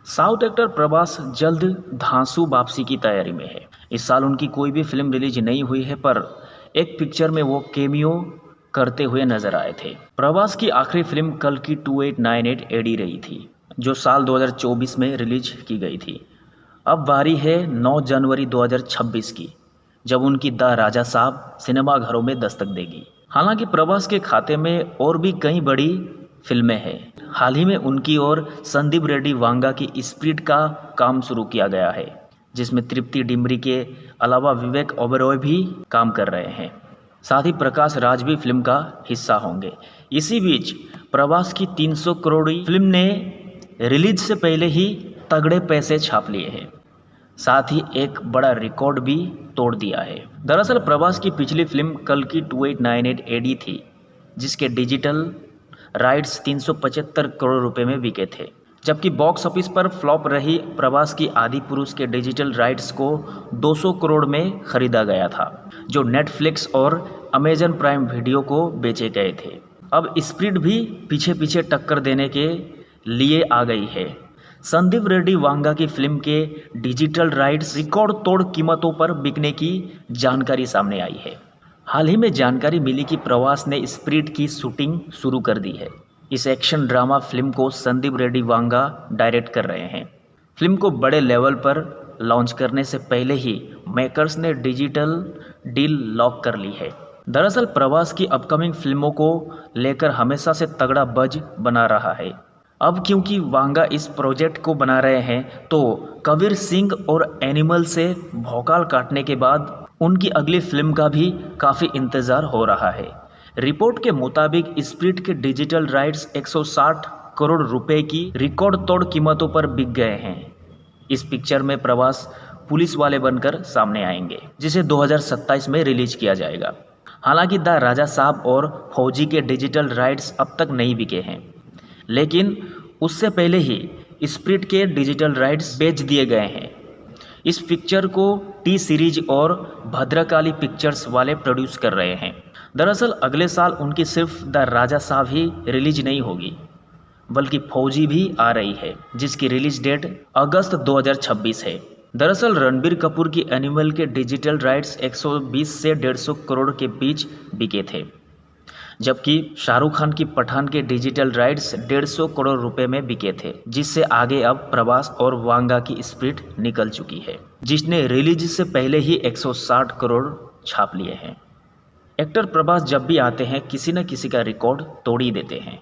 South actor Prabhas जल्द धांसू वापसी की तैयारी में है। इस साल उनकी कोई भी फिल्म रिलीज नहीं हुई है, पर एक पिक्चर में वो केमियो करते हुए नजर आए थे। प्रभास की आखिरी फिल्म कल्कि 2898 एडी रही थी, जो साल 2024 में रिलीज की गई थी। अब बारी है 9 जनवरी 2026 की, जब उनकी द राजा साहब सिनेमाघरों में दस्तक देगी। हालांकि प्रभास के खाते में और भी कई बड़ी फिल्में हैं। हाल ही में उनकी और संदीप रेड्डी वांगा की स्प्रिट का काम शुरू किया गया है, जिसमें तृप्ति डिमरी के अलावा विवेक ओबेरॉय भी काम कर रहे हैं। साथ ही प्रकाश राज भी फिल्म का हिस्सा होंगे। इसी बीच प्रभास की 300 करोड़ी फिल्म ने रिलीज से पहले ही तगड़े पैसे छाप लिए हैं। साथ ही एक बड़ा रिकॉर्ड भी तोड़ दिया है। दरअसल प्रभास की पिछली फिल्म कल्कि 2898 एडी थी, जिसके डिजिटल राइट्स 375 करोड़ रुपए में बिके थे, जबकि बॉक्स ऑफिस पर फ्लॉप रही प्रभास की आदि पुरुष के डिजिटल राइट्स को 200 करोड़ में खरीदा गया था, जो नेटफ्लिक्स और अमेजन प्राइम वीडियो को बेचे गए थे। अब स्प्रिट भी पीछे पीछे टक्कर देने के लिए आ गई है। संदीप रेड्डी वांगा की फिल्म के डिजिटल राइट्स रिकॉर्ड तोड़ कीमतों पर बिकने की जानकारी सामने आई है। हाल ही में जानकारी मिली कि प्रभास ने स्प्रिट की शूटिंग शुरू कर दी है। इस एक्शन ड्रामा फिल्म को संदीप रेड्डी वांगा डायरेक्ट कर रहे हैं। फिल्म को बड़े लेवल पर लॉन्च करने से पहले ही मेकर्स ने डिजिटल डील लॉक कर ली है। दरअसल प्रभास की अपकमिंग फिल्मों को लेकर हमेशा से तगड़ा बज बना रहा है। अब क्योंकि वांगा इस प्रोजेक्ट को बना रहे हैं, तो कबीर सिंह और एनिमल से भौकाल काटने के बाद उनकी अगली फिल्म का भी काफ़ी इंतज़ार हो रहा है। रिपोर्ट के मुताबिक स्प्रिट के डिजिटल राइट्स 160 करोड़ रुपए की रिकॉर्ड तोड़ कीमतों पर बिक गए हैं। इस पिक्चर में प्रभास पुलिस वाले बनकर सामने आएंगे, जिसे 2027 में रिलीज किया जाएगा। हालांकि द राजा साहब और फौजी के डिजिटल राइट्स अब तक नहीं बिके हैं, लेकिन उससे पहले ही स्प्रिट के डिजिटल राइट्स बेच दिए गए हैं। इस पिक्चर को टी सीरीज और भद्रकाली पिक्चर्स वाले प्रोड्यूस कर रहे हैं। दरअसल अगले साल उनकी सिर्फ द राजा साहब ही रिलीज नहीं होगी, बल्कि फौजी भी आ रही है, जिसकी रिलीज डेट अगस्त 2026 है। दरअसल रणबीर कपूर की एनिमल के डिजिटल राइट्स 120 से 150 करोड़ के बीच बिके थे, जबकि शाहरुख खान की पठान के डिजिटल राइट्स 150 करोड़ रुपए में बिके थे, जिससे आगे अब प्रभास और वांगा की स्प्रिट निकल चुकी है, जिसने रिलीज से पहले ही 160 करोड़ छाप लिए हैं। एक्टर प्रभास जब भी आते हैं, किसी न किसी का रिकॉर्ड तोड़ ही देते हैं।